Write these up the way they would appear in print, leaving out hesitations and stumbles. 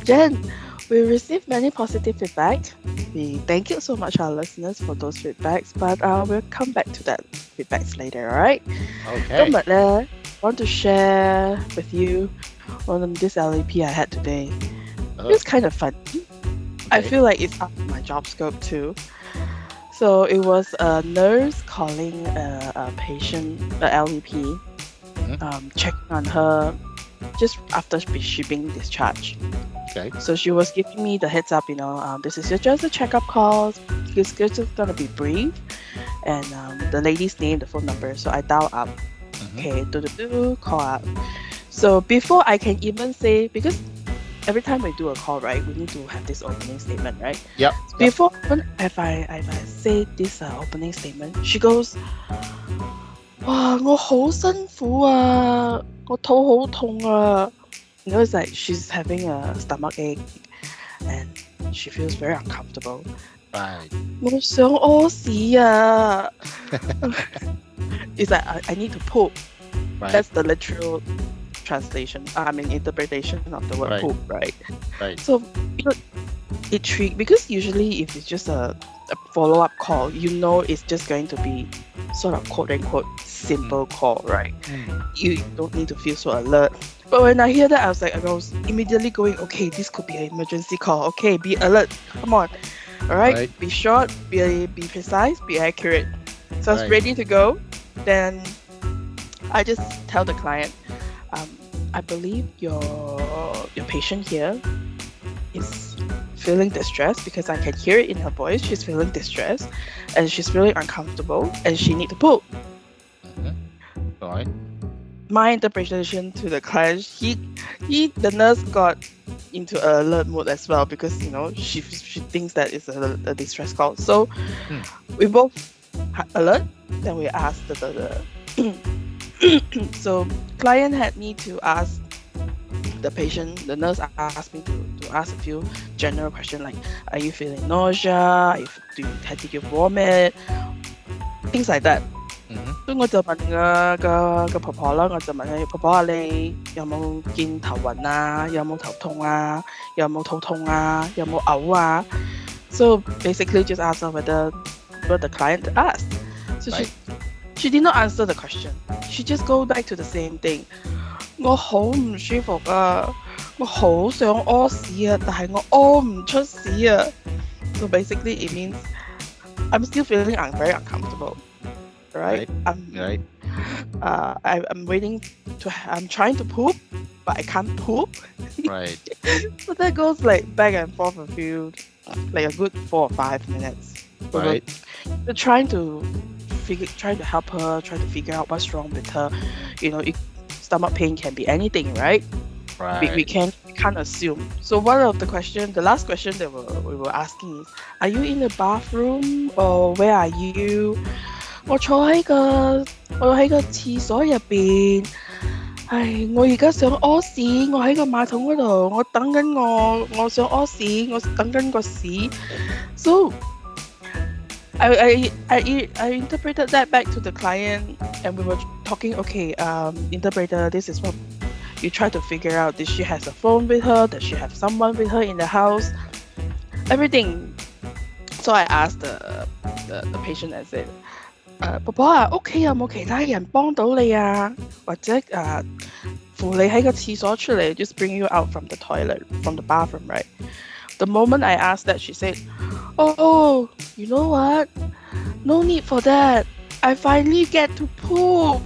Jen, we received many positive feedback. We thank you so much, our listeners, for those feedbacks, but we'll come back to that feedbacks later, alright? Okay. 今日咧 want to share with you on this LAP I had today. It Oh, was kind of fun. I okay. feel like it's up to my job scope too. So it was a nurse calling a patient, a LVP, Hmm. checking on her just after she being discharged. Okay. So she was giving me the heads up, this is just a checkup call. It's just gonna be brief, and the lady's name, the phone number. So I dial up. Hmm. Okay, call up. So before I can even say, because every time we do a call, right, we need to have this opening statement, right? Yep. Yep. Before even if I say this opening statement, she goes, 哇，我好辛苦啊，我肚好痛啊。It's like she's having a stomach ache and she feels very uncomfortable. Right. 我想屙屎啊. It's like I need to poop. Right. That's the literal translation. I mean interpretation of the word Right. poop, right? Right. So it because usually if it's just a follow-up call, it's just going to be sort of quote unquote simple call, right? Mm. You don't need to feel so alert. But when I hear that, I was immediately going, okay, this could be an emergency call. Okay, be alert. Come on. All right. Right. Be short, be precise, be accurate. So I was Right. ready to go. Then I just tell the client, I believe your patient here is feeling distressed because I can hear it in her voice. She's feeling distressed and she's feeling uncomfortable and she need to poop. Hmm. Right. My interpretation to the client, the nurse got into alert mode as well because she thinks that it's a distress call. So Hmm. we both alert. Then we asked the so client had me to ask the patient. The nurse asked me to ask a few general questions like, are you feeling nausea? Did you vomit? Things like that. Hmm. 所以我就問個婆婆啦，我就問佢婆婆啊，你有冇見頭暈啊？有冇頭痛啊？有冇肚痛啊？有冇嘔啊？So basically just ask her what the client asked. So Right. she did not answer the question. She just go back to the same thing. 我好唔舒服啊，我好想屙屎啊，但係我屙唔出屎啊。So basically it means I'm still feeling very uncomfortable. Right? Right. I'm waiting I'm trying to poop, but I can't poop. Right. So that goes like back and forth a few, like a good 4 or 5 minutes. So Right. we're trying to help her, try to figure out what's wrong with her. Stomach pain can be anything, right? We Right. can't assume. So one of the last question that we were asking is, are you in the bathroom or where are you? 我坐喺個廁所入邊，我喺個馬桶嗰度，我等緊我想屙屎，我等緊個屎。 So I interpreted that back to the client and we were talking, okay, interpreter, this is what you try to figure out. Did she has a phone with her? Does she have someone with her in the house? Everything. So I asked the patient, I said, 婆婆啊，屋企有冇其他人幫到你啊？或者扶你喺個廁所出嚟 just bring you out from the toilet, from the bathroom, right? The moment I asked that, she said, oh, you know what? No need for that. I finally get to poop.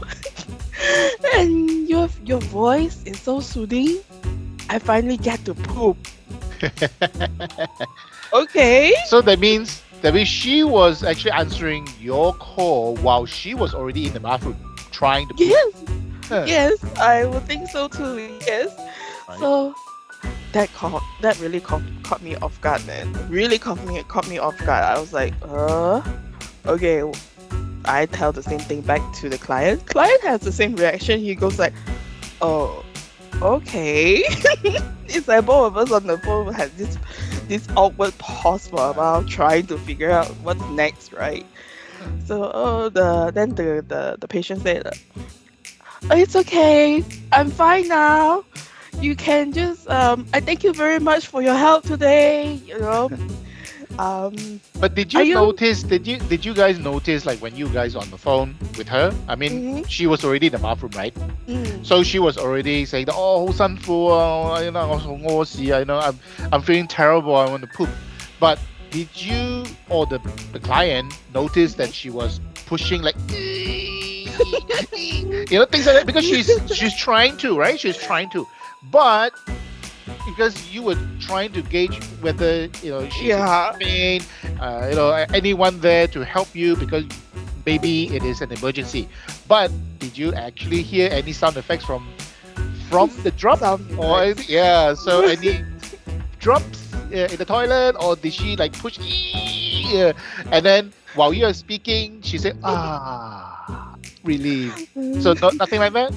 And your voice is so soothing. I finally get to poop. Okay. So that means she was actually answering your call while she was already in the bathroom trying to poop. Yes. Huh. Yes, I would think so too. Yes. Right. So that really caught me off guard, man. Really caught me off guard. I was like, okay. I tell the same thing back to the client. Client has the same reaction. He goes like, oh, okay. It's like both of us on the phone had this awkward pause for a while, trying to figure out what's next, right? So the patient said, oh, it's okay. I'm fine now. you can just I thank you very much for your help today. Um, But did are you you? notice? Did you guys notice like when you guys on the phone with her? I mean, Mm-hmm, she was already in the bathroom, right? mm, So she was already saying, "Oh, 好辛苦啊，我好屙屎啊, I'm feeling terrible. I want to poop." But did you or the client notice that she was pushing like, things like that because she's trying to, right? She's trying to, but because you were trying to gauge whether she's in yeah. pain, anyone there to help you because maybe it is an emergency. But did you actually hear any sound effects from the drop? Sound Or effects. yeah, so any drops in the toilet, or did she like push? And then while you are speaking, she said, relief. So nothing like that.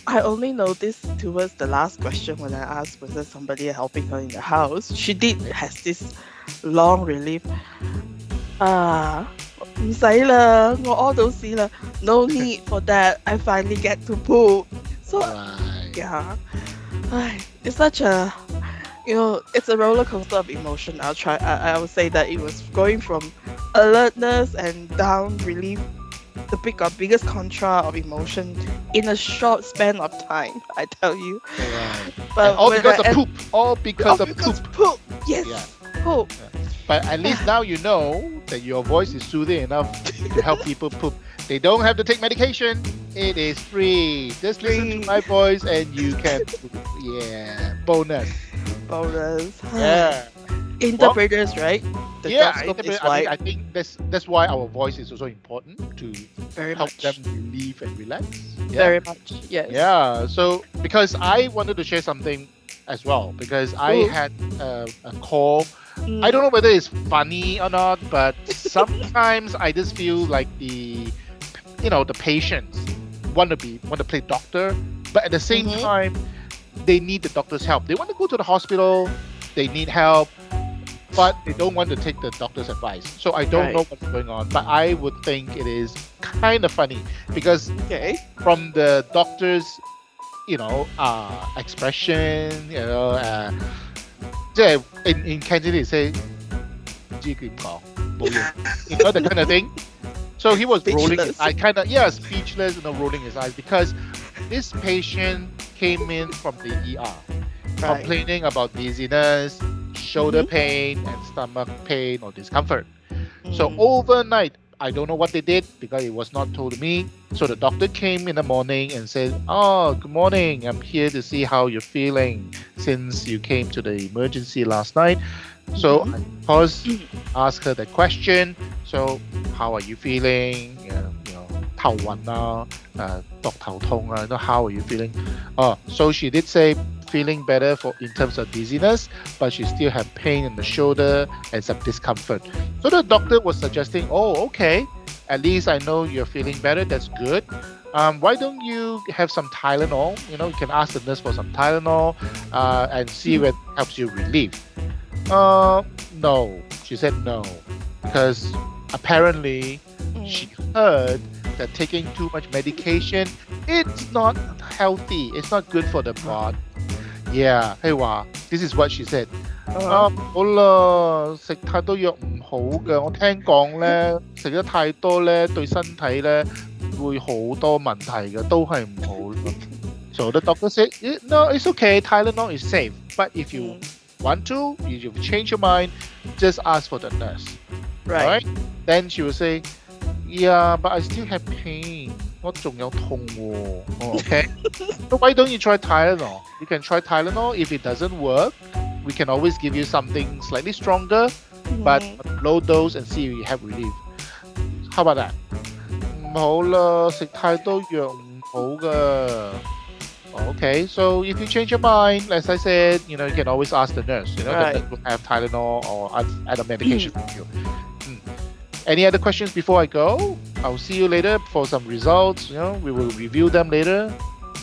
I only noticed towards the last question when I asked whether somebody helping her in the house. She did has this long relief. 唔使啦，我屙到屎啦。No need for that. I finally get to poop. So Right. yeah, it's such a it's a roller coaster of emotion. I would say that it was going from alertness and down relief, the biggest contra of emotion in a short span of time. I tell you. Right. And But all when because of I poop. All oh, because of poop. because poop, yes, Yeah. poop. Yeah. But at least now you know that your voice is soothing enough to help people poop. They don't have to take medication. It is free. Just listen to Free my voice and you can poop. Yeah. Bonus. bonus. Yeah. Well, Interpreters, right? The yeah. job scope is I wide, think that's why our voice is also important to very help them much, relieve and relax. Yeah. very much. Yes. Yeah. So because I wanted to share something as well because I Ooh. had a call. I don't Mm, know whether it's funny or not, but sometimes I just feel like the patients want to play doctor, but at the same mm-hmm. time they need the doctor's help. They want to go to the hospital, they need help, but they don't want to take the doctor's advice. So I don't know Right. what's going on, but I would think it is kind of funny because Okay. from the doctor's expression, 即係 in Cantonese say 唔知點講冇用 that kind of thing. So he was rolling his Speechless. eyes, kind of, yeah, speechless, rolling his eyes because this patient came in from the ER Right. complaining about dizziness, shoulder Mm-hmm. pain, and stomach pain or discomfort. So Mm. overnight, I don't know what they did because it was not told to me. So the doctor came in the morning and said, "Oh, good morning. I'm here to see how you're feeling since you came to the emergency last night." So Mm-hmm. I paused, asked her that question. So how are you feeling? 頭暈啊，頭痛啊, how are you feeling? So she did say feeling better in terms of dizziness, but she still had pain in the shoulder and some discomfort. So the doctor was suggesting, oh, okay, at least I know you're feeling better. That's good. Why don't you have some Tylenol? You can ask the nurse for some Tylenol and see what helps you relieve. No, she said no, because apparently she Mm. heard that taking too much medication, it's not healthy. It's not good for the body. Yeah, hey, this is what she said. Uh-huh. 好啦，食太多藥唔好嘅，我聽講咧，食得太多咧對身體咧會好多問題嘅，都係唔好咯。So the doctor said, no, it's okay. Tylenol is safe. But if you Mm. want to, if you change your mind, just ask for the nurse. All Right. right? Then she will say, yeah, but I still have pain. 我仲有痛喎. Oh, okay. So why don't you try Tylenol? You can try Tylenol. If it doesn't work, we can always give you something slightly stronger, but Mm. low dose and see if you have relief. How about that? 唔好啦，食太多藥唔好㗎。Okay, so if you change your mind, as I said, you can always ask the nurse. The Right. nurse will have Tylenol or other medication for you. Any other questions before I go? I'll see you later for some results. We will review them later.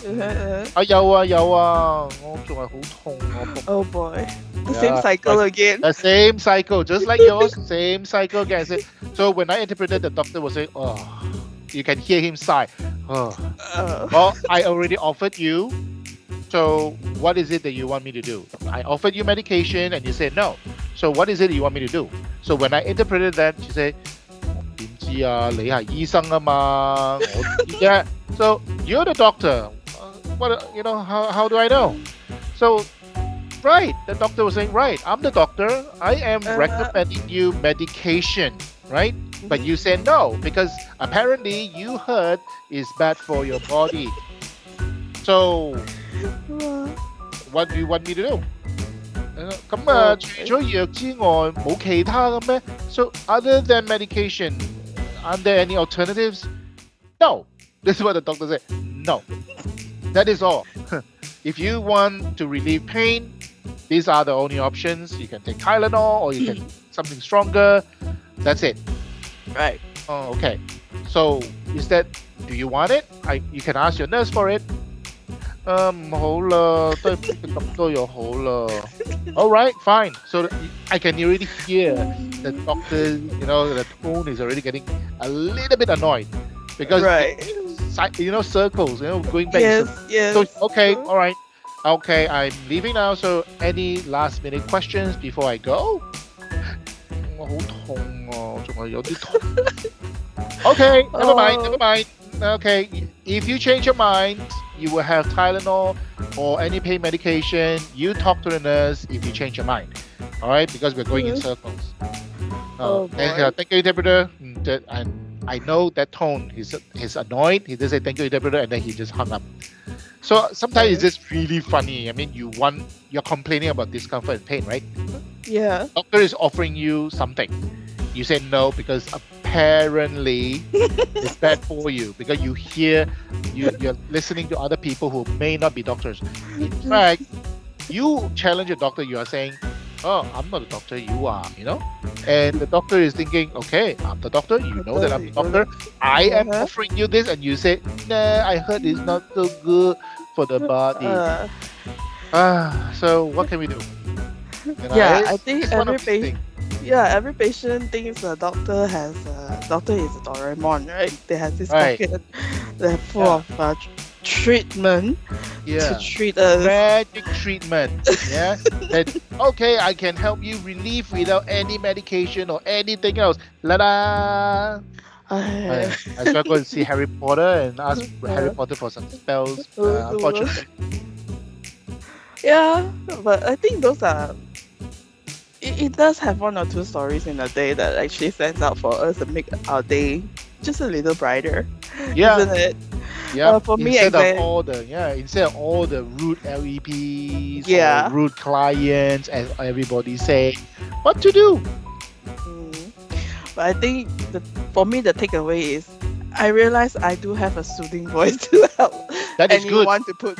Uh-huh. 有啊有啊，我仲係好痛啊。Oh boy. The same Yeah, cycle again. the same cycle, just like yours, same cycle again. So when I interpreted, the doctor was saying, "Oh," you can hear him sigh. "Oh, Uh, well, I already offered you So what is it that you want me to do? I offered you medication and you said no. So what is it you want me to do? So when I interpreted that, she said, 點知啊？你係醫生啊嘛，我知啫。So you're the doctor. What how do I know? So right, the doctor was saying, right, I'm the doctor. I am recommending you medication, right? But you said no because apparently you heard is bad for your body. So what do you want me to do? 咁除咗藥之外冇其他嘅咩? So other than medication, are there any alternatives? No. This is what the doctor said. No. That is all. If you want to relieve pain, these are the only options. You can take Tylenol or you can something stronger. That's it. Right. Oh, okay. So do you want it? You can ask your nurse for it. 唔好啦，都咁多藥好啦。All right, fine. So I can already hear the doctor, the tone is already getting a little bit annoyed because Right. circles, going back. Yes, yes. So okay, all right. Okay, I'm leaving now. So any last minute questions before I go? 我好痛啊，仲係有啲痛。 Okay, never mind, never mind. Okay, if you change your mind, you will have Tylenol or any pain medication. You talk to the nurse if you change your mind. All right, because we're going in circles. Oh, And, boy. thank you, interpreter. And I know that tone. He's annoyed. He just said thank you, interpreter, and then he just hung up. So sometimes it's just really funny. I mean, you're complaining about discomfort and pain, right? Yeah. Doctor is offering you something. You say no because apparently it's bad for you because you're listening to other people who may not be doctors. In fact, you challenge a doctor, you are saying, oh, I'm not a doctor, you are, And the doctor is thinking, okay, I'm the doctor, you know that I'm the doctor. I am offering you this and you say, nah, I heard it's not so good for the body. So what can we do? Yeah, I think it's one of every these things. every patient thinks the doctor is a Doraemon, right? They have this Right. pocket they're full of treatment Yeah. to treat us. Magic treatment. Yeah. That okay, I can help you relieve without any medication or anything else. La da. I shall go and see Harry Potter and ask Harry Potter for some spells. Unfortunately. Yeah, but I think those are. It does have one or two stories in a day that actually stands out for us and make our day just a little brighter. Yeah. Isn't it? Yeah. For me, instead of all the rude LEPs Yeah. or rude clients and everybody say what to do. But I think for me the takeaway is I realize I do have a soothing voice to help That is good. anyone to put.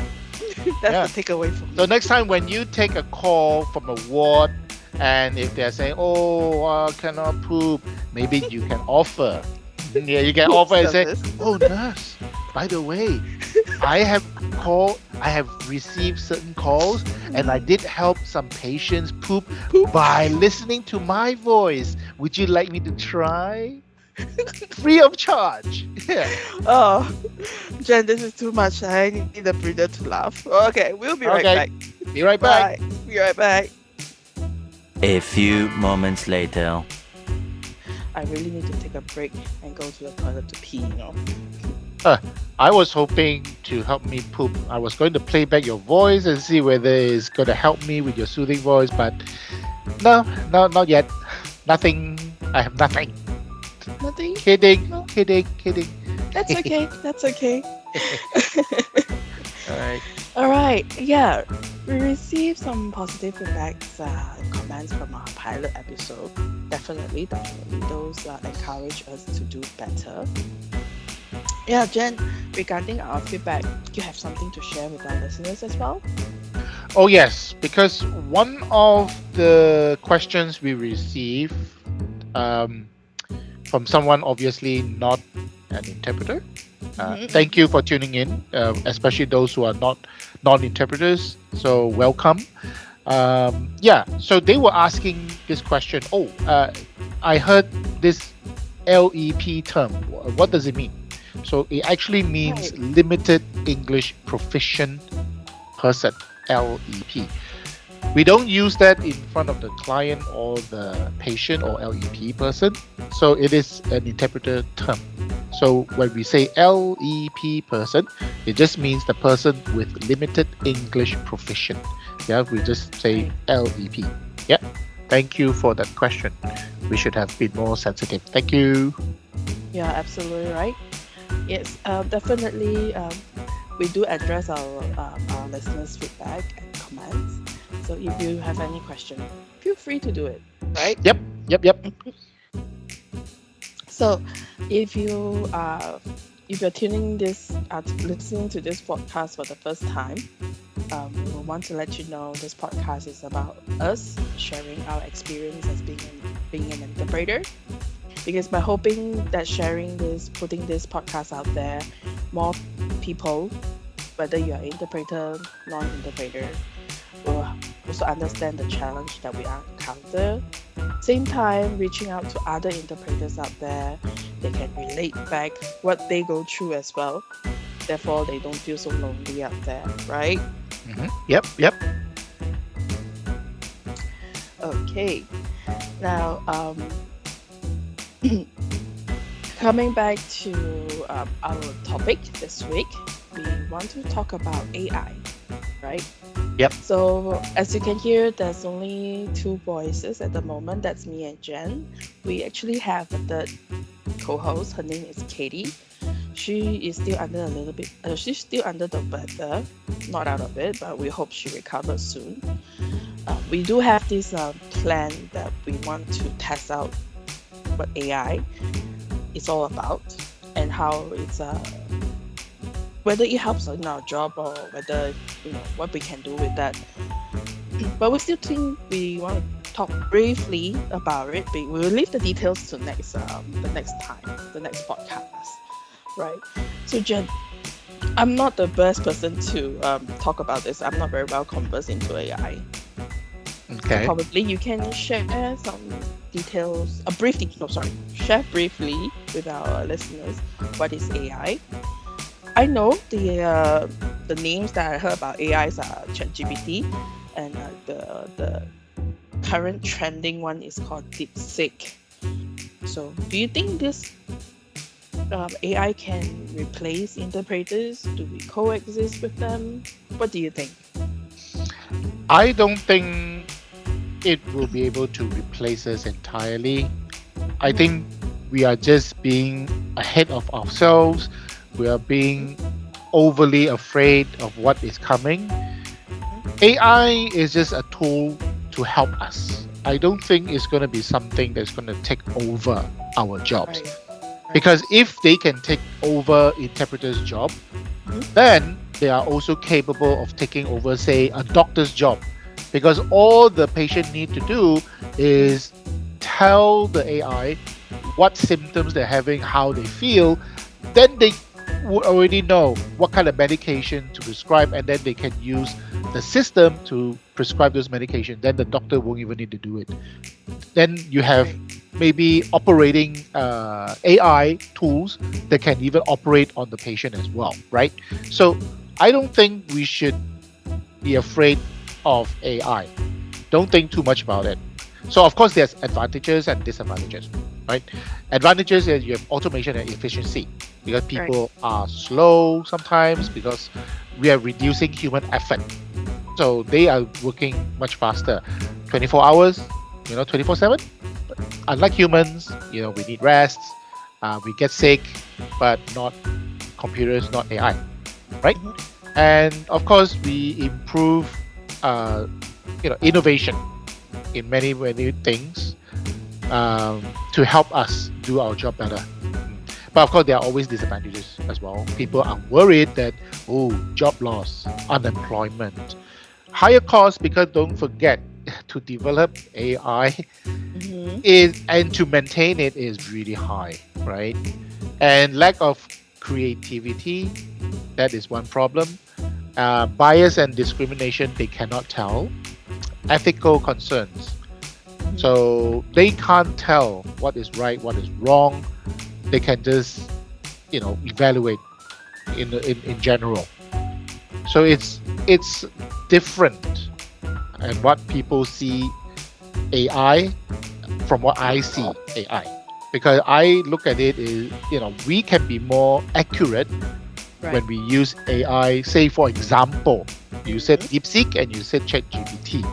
That's the takeaway for me. So next time when you take a call from a ward and if they're saying, oh, cannot poop, maybe you can offer. Yeah, you can offer and say, oh, nurse, by the way, I have received certain calls and I did help some patients poop by listening to my voice. Would you like me to try? Free of charge. Yeah. Oh, Jen, this is too much. I need a breather to laugh. Okay, we'll be right back. Be right back. Bye. Be right back. A few moments later. I really need to take a break and go to the toilet to pee, I was hoping to help me poop. I was going to play back your voice and see whether it's going to help me with your soothing voice, but no, not yet. Nothing. I have nothing. Nothing? Kidding. No. Kidding. That's okay. That's okay. Alright. Alright, yeah. We received some positive feedbacks and comments from our pilot episode. Definitely. Those encourage us to do better. Yeah, Jen, regarding our feedback, you have something to share with our listeners as well? Oh yes, because one of the questions we received from someone obviously not an interpreter. Thank you for tuning in, especially those who are not non-interpreters. So welcome. So they were asking this question. I heard this LEP term. What does it mean? So it actually means limited English proficient person, LEP. We don't use that in front of the client or the patient or LEP person. So it is an interpreter term. So when we say LEP person, it just means the person with limited English proficient. Yeah, we just say LEP. Yeah. Thank you for that question. We should have been more sensitive. Thank you. Yeah, absolutely right. Yes, definitely. We do address our listeners' feedback and comments. So if you have any question, feel free to do it. Right. Yep. Yep. Yep. So if you if you're listening to this podcast for the first time, we want to let you know this podcast is about us sharing our experience as being an interpreter. Because by hoping that putting this podcast out there, more people, whether you're interpreter, non-interpreter, will also understand the challenge that we encounter. Same time, reaching out to other interpreters out there, they can relate back what they go through as well. Therefore, they don't feel so lonely out there, right? Yep. Yep. Okay. Now, coming back to our topic this week, we want to talk about AI, right? Yep. So as you can hear, there's only two voices at the moment. That's me and Jen. We actually have a third co-host. Her name is Katie. She is still under a little bit. She's still under the weather, not out of it, but we hope she recovers soon. We do have this plan that we want to test out what AI is all about and how it's whether it helps in our job or whether what we can do with that. But we still think we want to talk briefly about it. But we'll leave the details to the next time, the next podcast, right? So Jen, I'm not the best person to talk about this. I'm not very well conversed into AI. Okay. So probably you can share some details, share briefly with our listeners what is AI. I know the names that I heard about AIs are ChatGPT, and the current trending one is called DeepSeek. So, do you think this AI can replace interpreters? Do we coexist with them? What do you think? I don't think it will be able to replace us entirely. I think we are just being ahead of ourselves. We are being overly afraid of what is coming. AI is just a tool to help us. I don't think it's going to be something that's going to take over our jobs. Right. Because if they can take over interpreter's job, then they are also capable of taking over, say, a doctor's job. Because all the patient need to do is tell the AI what symptoms they're having, how they feel, then they would already know what kind of medication to prescribe, and then they can use the system to prescribe those medications. Then the doctor won't even need to do it. Then you have maybe operating AI tools that can even operate on the patient as well, right? So I don't think we should be afraid of AI. Don't think too much about it. So of course there's advantages and disadvantages, right? Advantages is you have automation and efficiency because people are slow sometimes because we are reducing human effort. So they are working much faster. 24 hours, 24/7. Unlike humans, we need rest. We get sick, but not computers, not AI, right? And of course, we improve, innovation in many things to help us do our job better. But of course, there are always disadvantages as well. People are worried that, job loss, unemployment, higher costs, because don't forget to develop AI and to maintain it is really high, right? And lack of creativity, that is one problem. Bias and discrimination, they cannot tell. Ethical concerns. So they can't tell what is right, what is wrong. They can just, evaluate in general. So it's it's different and what people see AI from what I see AI. Because I look at it is, we can be more accurate Right. when we use AI. Say, for example, you said Mhm. DeepSeek and you said ChatGPT.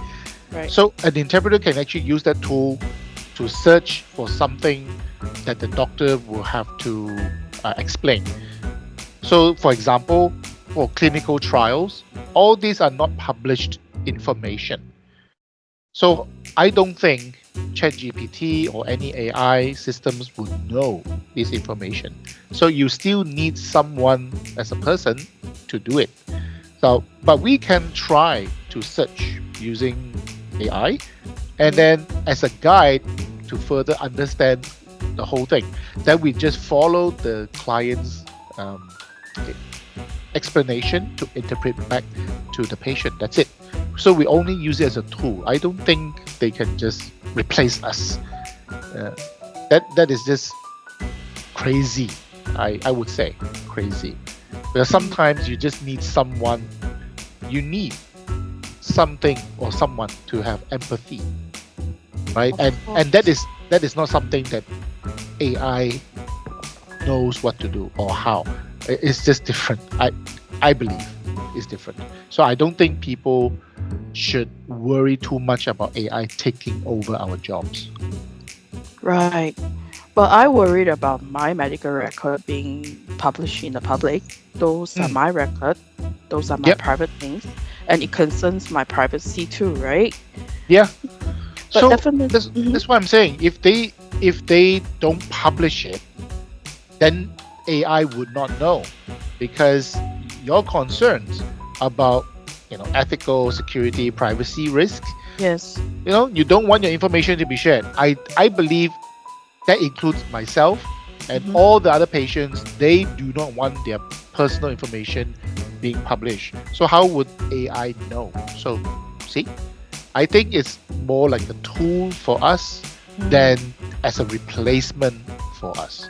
Right. So an interpreter can actually use that tool to search for something that the doctor will have to explain. So, for example, for clinical trials, all these are not published information. So I don't think ChatGPT or any AI systems would know this information. So you still need someone as a person to do it. So, but we can try to search using AI, and Mhm. then as a guide to further understand the whole thing. Then we just follow the client's um, explanation to interpret back to the patient. That's it. So we only use it as a tool. I don't think they can just replace us. Uh, that is just crazy. I would say crazy. Because Mhm. sometimes you just need someone. You need something or someone to have empathy, right? Of And course. that is not something that AI knows what to do or how. It's just different. I believe it's different. So I don't think people should worry too much about AI taking over our jobs. Right. Well, I worried about my medical record being published in the public. Those are Mm, my record. Those are my yep. private things, and it Mm, concerns my privacy too, right? yeah. But So definitely, that's what I'm saying. If they don't publish it, then AI would not know, because your concerns about ethical, security, privacy risks. yes. You don't want your information to be shared. I believe that includes myself and Hmm. all the other patients. They do not want their personal information being published. So how would AI know? So see, I think it's more like a tool for us than Mm, as a replacement for us.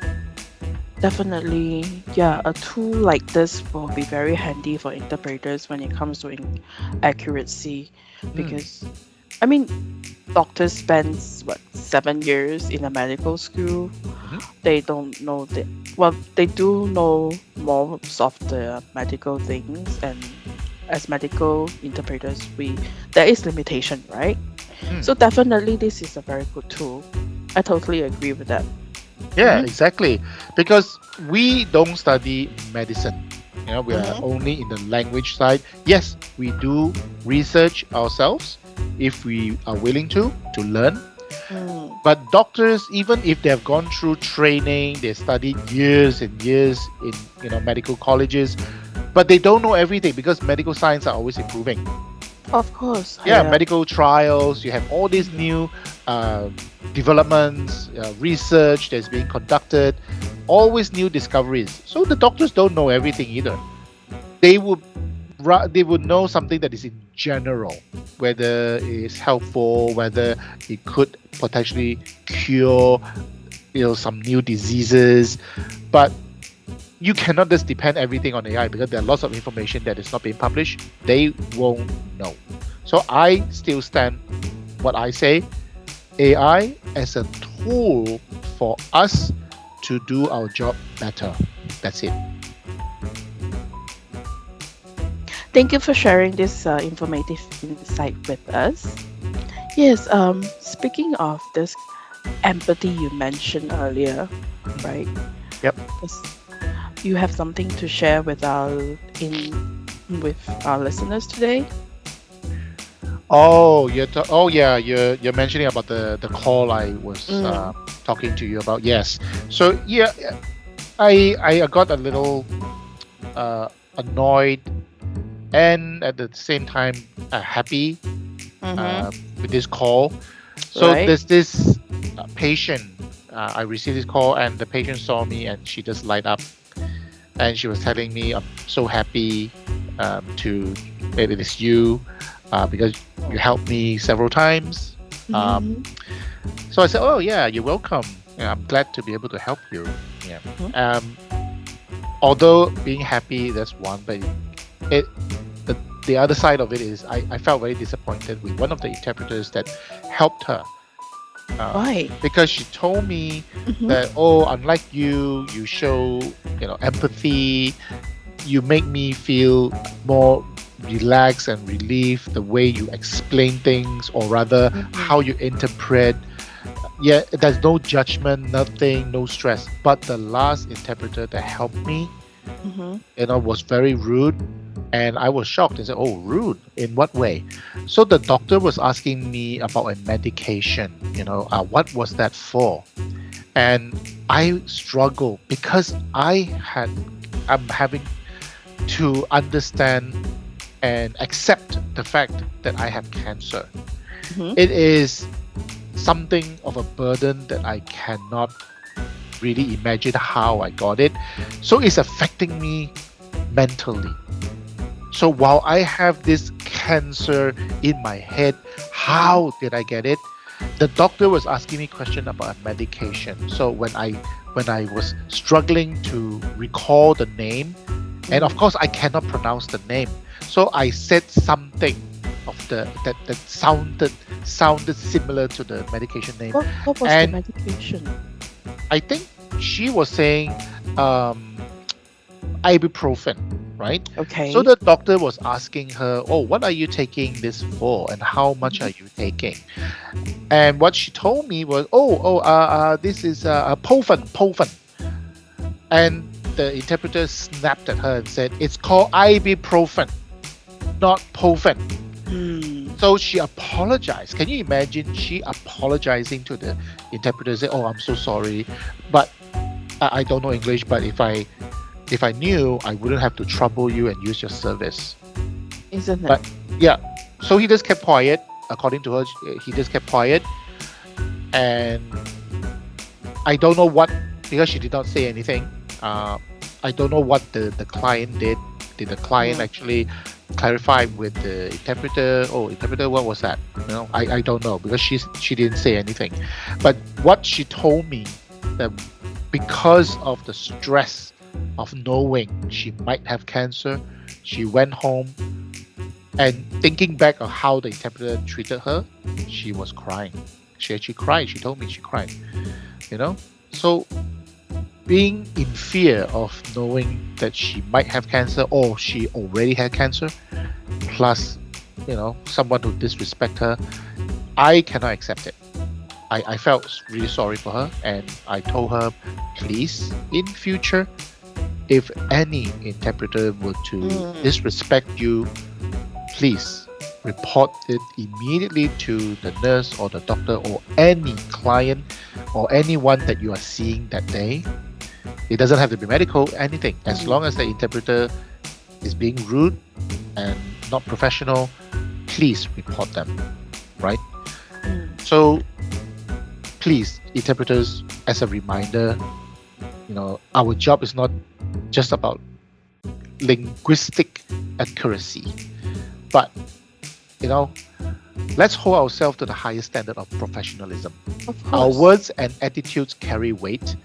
definitely, yeah. A tool like this will be very handy for interpreters when it comes to accuracy, Mm, because I mean, doctors spends what 7 years in a medical school. mhm. They don't know the well, they do know most of the medical things, and as medical interpreters, we there is limitation, right? Mm. So definitely, this is a very good tool. I totally agree with that. Yeah, Mm-hmm. exactly. Because we don't study medicine. We are Mm-hmm. only in the language side. Yes, we do research ourselves if we are willing to learn. Mm, But doctors, even if they have gone through training, they studied years and years in medical colleges, but they don't know everything because medical science are always improving. of course, Yeah, yeah. medical trials. You have all these new developments, research that's being conducted, always new discoveries. So the doctors don't know everything either. They would they would know something that is in general, whether it's helpful, whether it could potentially cure some new diseases. But you cannot just depend everything on AI because there are lots of information that is not being published. They won't know. So I still stand what I say. AI as a tool for us to do our job better. That's it. Thank you for sharing this informative insight with us. Yes, speaking of this empathy you mentioned earlier, Mm. right? Yep. This, you have something to share with in with our listeners today? Oh, oh yeah, you're mentioning about the call I was Mm, talking to you about. Yes. So yeah, I got a little uh, annoyed and at the same time happy mm-hmm. with this call. So Right? there's this patient. I received this call, and the patient saw me, and she just light up, and she was telling me, "I'm so happy to that it is you, because you helped me several times." Um, Mm-hmm. so I said, "Oh yeah, you're welcome. Yeah, I'm glad to be able to help you." Yeah. Um, Although being happy, that's one, but it the the other side of it is I felt very disappointed with one of the interpreters that helped her, Why? because she told me Mm-hmm. that, oh, unlike you show, empathy. You make me feel more relaxed and relieved the way you explain things, or rather Mm-hmm. how you interpret. Yeah, there's no judgment, nothing, no stress. But the last interpreter that helped me, Mm-hmm. was very rude, and I was shocked and said, "Oh, rude? In what way?" So the doctor was asking me about a medication. What was that for? And I struggle because I'm having to understand and accept the fact that I have cancer. Mm-hmm. It is something of a burden that I cannot really imagine how I got it. So it's affecting me mentally. So while I have this cancer in my head, Mm-hmm. how did I get it? The doctor was asking me question about medication. So when I was struggling to recall the name, and of Mm-hmm. course I cannot pronounce the name, so I said something of the that sounded similar to the medication name, What was the and medication? I think she was saying um, ibuprofen, right? So Okay. the doctor was asking her, "Oh, what are you taking this for, and how much Mm-hmm. are you taking?" And what she told me was, this is Pofen. And the interpreter snapped at her and said, "It's called ibuprofen, not Pofen." Hmm. So she apologized. Can you imagine she apologizing to the interpreter? Say, "Oh, I'm so sorry, but I don't know English. But if I knew, I wouldn't have to trouble you and use your service." Isn't it? But yeah, so he just kept quiet. According to her, he just kept quiet, and I don't know what, because she did not say anything. Uh, I don't know what the client did. Did the client Mm. actually clarify with the interpreter? Oh, interpreter, what was that? I don't know, because she didn't say anything. But what she told me, that because of the stress of knowing she might have cancer, she went home, and thinking back of how the interpreter treated her, she was crying. She actually cried. She told me she cried. You know, so being in fear of knowing that she might have cancer, or she already had cancer, plus someone who disrespect her, I cannot accept it. I felt really sorry for her, and I told her, please, in future, if any interpreter were to Mm. disrespect you, please report it immediately to the nurse or the doctor or any client or anyone that you are seeing that day. It doesn't have to be medical, anything. As Mm. long as the interpreter is being rude and not professional, please report them, right? Mm. So please, interpreters, as a reminder, our job is not just about linguistic accuracy, but you know, let's hold ourselves to the highest standard of professionalism. Of Our course. words and attitudes carry weight.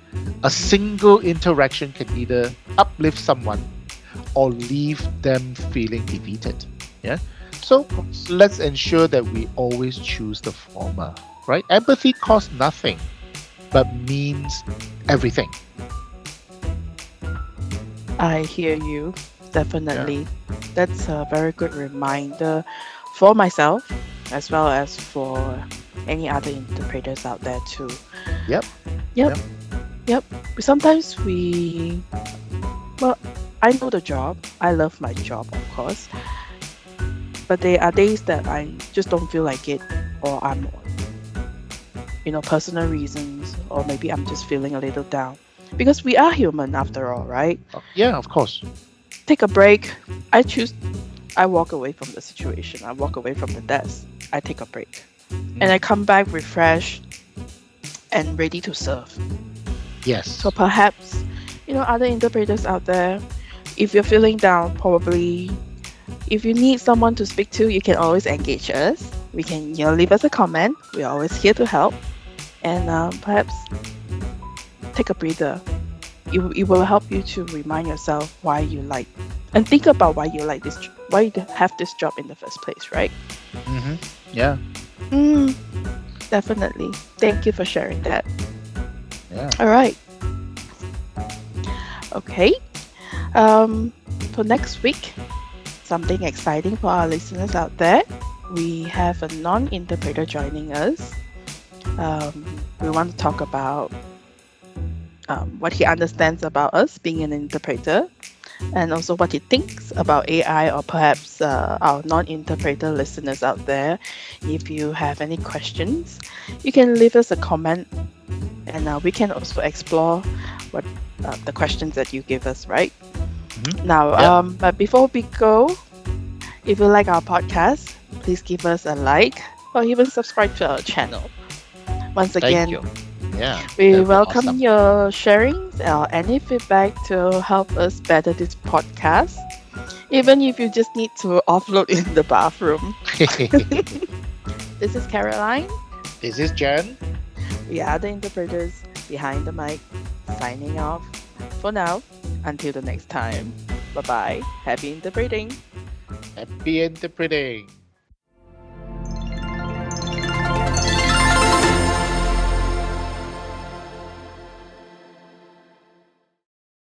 A single interaction can either uplift someone or leave them feeling defeated. Yeah. So Of course. let's ensure that we always choose the former, right? Empathy costs nothing, but means everything. I hear you. Yeah. Definitely. That's a very good reminder for myself as well as for any other interpreters out there too. Yep. Yep. Yep. Yep. Sometimes we, well, I know the job. I love my job, of course. But there are days that I just don't feel like it, or I'm, personal reasons, or maybe I'm just feeling a little down. Because we are human after all, right? Yeah, of course. Take a break. I choose, I walk away from the situation. I walk away from the desk. I take a break. And I Mm. come back refreshed and ready to serve. So Yes. perhaps, other interpreters out there, if you're feeling down, probably if you need someone to speak to, you can always engage us. We can, leave us a comment. We're always here to help. And perhaps take a breather. It will help you to remind yourself why you like and think about why you like this why you have this job in the first place, right? Mm-hmm. Yeah. Mm, definitely. Thank you for sharing that. Yeah. All right. Okay. Um, for next week, something exciting for our listeners out there. We have a non-interpreter joining us. We want to talk about what he understands about us being an interpreter, and also what he thinks about AI, or perhaps our non-interpreter listeners out there. If you have any questions, you can leave us a comment, and we can also explore what the questions that you give us, right? Mm-hmm. Now, Yeah. but before we go, if you like our podcast, please give us a like or even subscribe to our channel. Once Thank again, you. Yeah. we That'd be welcome awesome. your sharings or any feedback to help us better this podcast. Even if you just need to offload in the bathroom. This is Caroline. This is Jen. We are the interpreters behind the mic, signing off for now. Until the next time. Bye bye. Happy interpreting. Happy interpreting.